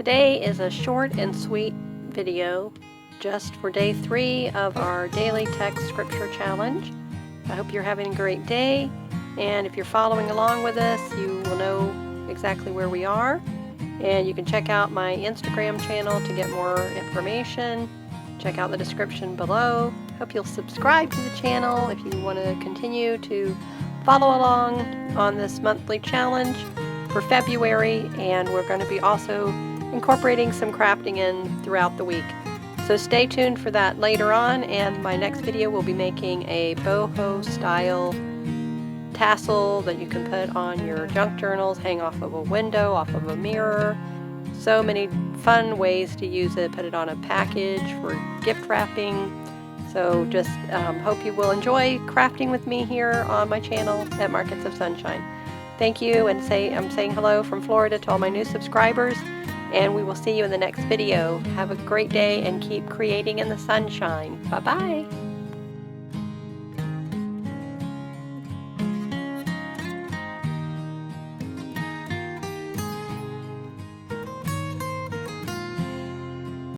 Today is a short and sweet video just for day 3 of our daily text scripture challenge. I hope you're having a great day, and if you're following along with us, you will know exactly where we are. And you can check out my Instagram channel to get more information. Check out the description below. Hope you'll subscribe to the channel if you want to continue to follow along on this monthly challenge for February, and we're going to be also incorporating some crafting in throughout the week. So stay tuned for that later on, and my next video will be making a boho style tassel that you can put on your junk journals, hang off of a window, off of a mirror. So many fun ways to use it. Put it on a package for gift wrapping. So just hope you will enjoy crafting with me here on my channel at Markets of Sunshine. Thank you, and I'm saying hello from Florida to all my new subscribers, and we will see you in the next video. Have a great day and keep creating in the sunshine. Bye-bye.